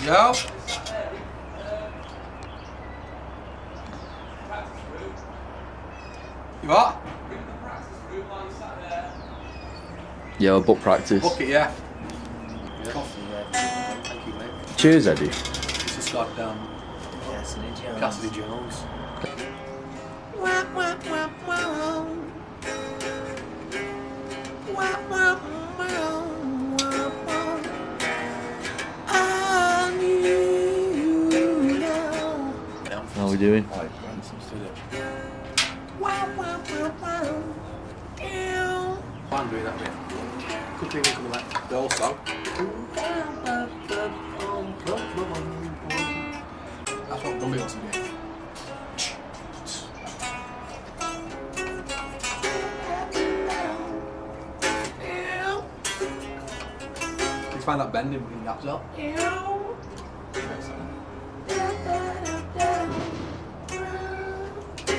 Yo. You what? Yeah, book practice. Book it, yeah. Coffee, yeah. Thank you, mate. Cheers, Eddie. This is Scott Cassidy Jones. How are we doing? I'm doing that bit. Quickly coming back. The whole song. That's what Bumby wants to do. You find that bending between gaps up.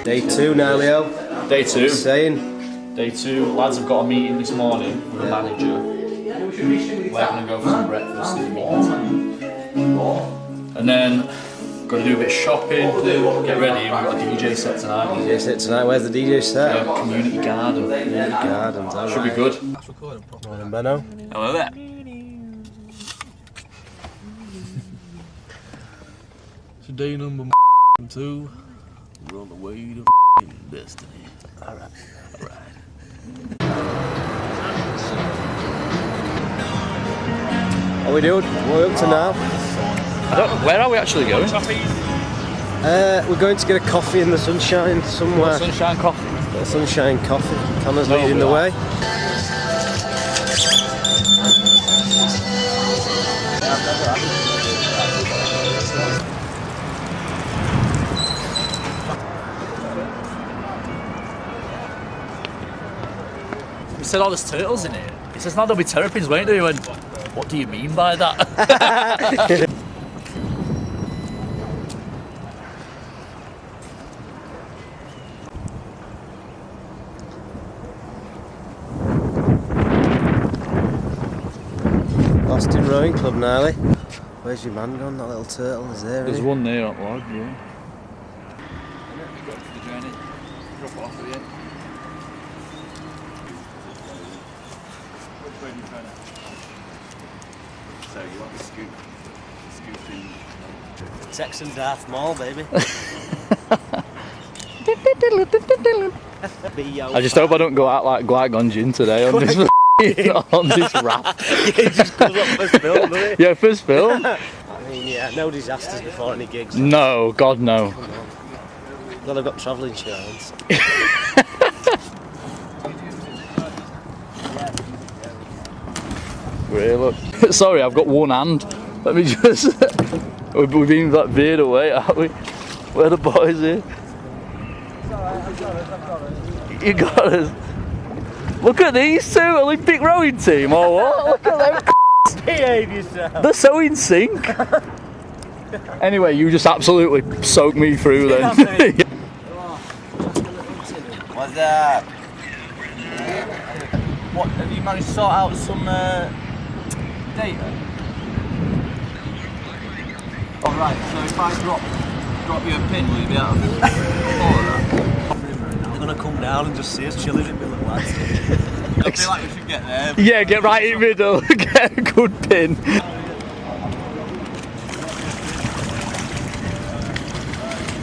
Day 2 now, Leo. Day 2. Saying. Day 2. Lads have got a meeting this morning with the manager. We're going to go for some breakfast in the meeting. And then, got to do a bit of shopping, get ready, and we've got a DJ set tonight. DJ set tonight. Where's the DJ set? Community Garden. Community Gardens. Should be good. That's recording properly. Morning, Benno. Hello there. Today number 2. We're on the way to destiny. Alright. What are we doing? What are we up to now? Where are we actually going? We're going to get a coffee in the sunshine somewhere. Sunshine Coffee. A sunshine coffee. Connor's leading the way. He said, oh, there's turtles in it. He says, no, there'll be terrapins, won't there? He went, what do you mean by that? Austin Rowing Club, Gnarly. Where's your man gone? That little turtle is there. There's one there, that lad, yeah. So you want the scooping? Sex and Darth Maul, baby. I just hope I don't go out like Qui-Gon Jinn today on this on this rap. He just goes up first film, doesn't he? Yeah, first film. I mean, yeah, no disasters before any gigs. No, God no. Well, I've got travel insurance. Really? Look. Sorry, I've got one hand. Let me just. We've been that veered away, aren't we? Where are the boys here? You got us. Look at these two Olympic rowing team, or what? Look at them. Behave yourself. They're so in sync. Anyway, you just absolutely soaked me through then. What's that? What, have you managed to sort out some data? Alright, so if I drop you a pin, will you be able to follow that? They're going to come down and just see us chilling in the middle of lads. I feel like we should get there. Yeah, get right in the middle, get a good pin.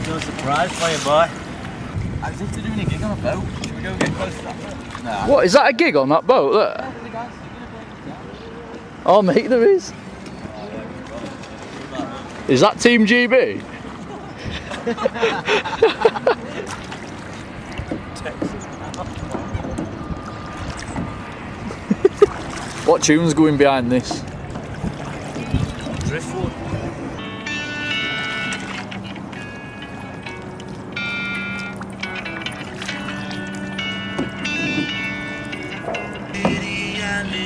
No surprise for you, boy. As if they're doing a gig on a boat. Should we go get close to that? Nah. What, is that a gig on that boat there? Oh mate, there is. Is that Team GB? What tune's going behind this? Driftwood.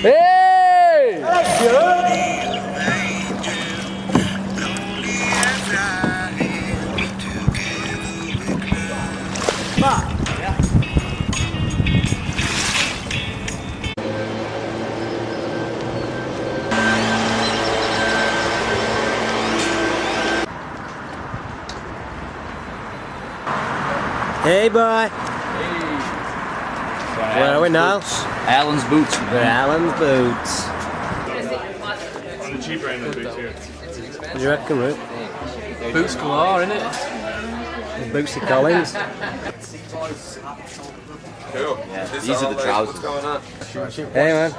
Hey! Hey, boy. Where are we now? Alan's Boots. We're Alan's Boots. On the cheaper end of the boots here. What do you reckon, Root? Boots galore, innit? Bootsy Collins. Cool. Yeah, these are the trousers. What's going on? Hey, man.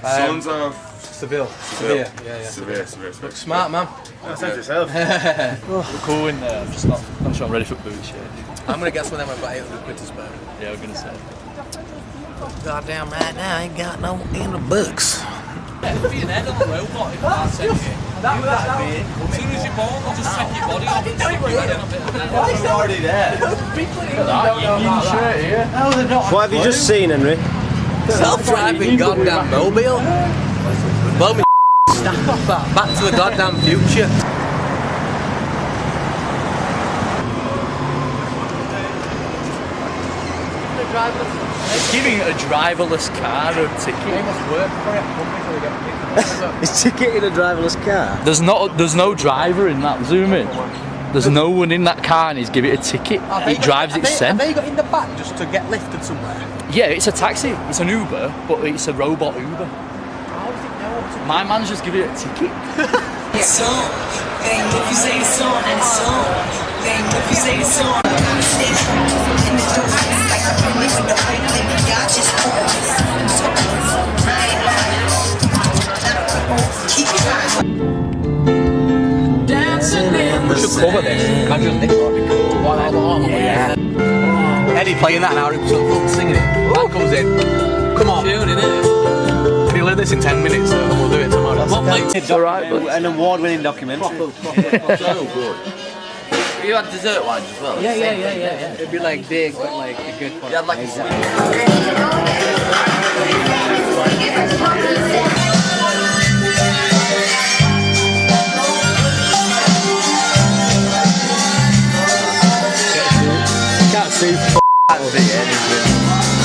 Sons of Seville. Sevilla. Sevilla. Look smart, man. That sounds yourself. We're cool in there. I'm just not sure I'm ready for boots yet. I'm gonna guess one of them I've got 800 quid to spare. Yeah, we're gonna say. Goddamn right now, I ain't got no in the books. As soon as you're born, they'll just take your body off and stick your head in a bit of it. Why is it already there? What have you just seen, Henry? Self-driving goddamn mobile. Blow me stack off that. Back to the goddamn future. It's giving a driverless car a ticket. They must work for it. Is ticketing a driverless car? There's no driver in that. Zoom in. There's no one in that car and he's giving it a ticket. It drives itself. Have they got in the back just to get lifted somewhere? Yeah, it's a taxi. It's an Uber, but it's a robot Uber. How does it know what to My man's just giving it a ticket. If you say it's on, then it's on. If you say it's on, We should cover this. Imagine this might be cool. Yeah. Eddie playing that now, singing it. That comes in. Come on. Tune in it. Can you learn this in 10 minutes? So we'll do it tomorrow. It's alright, but An award-winning documentary. So good. You had dessert wines as well? Yeah. It'd be like big, but like a good one. You had like a Can't see out of it, anything.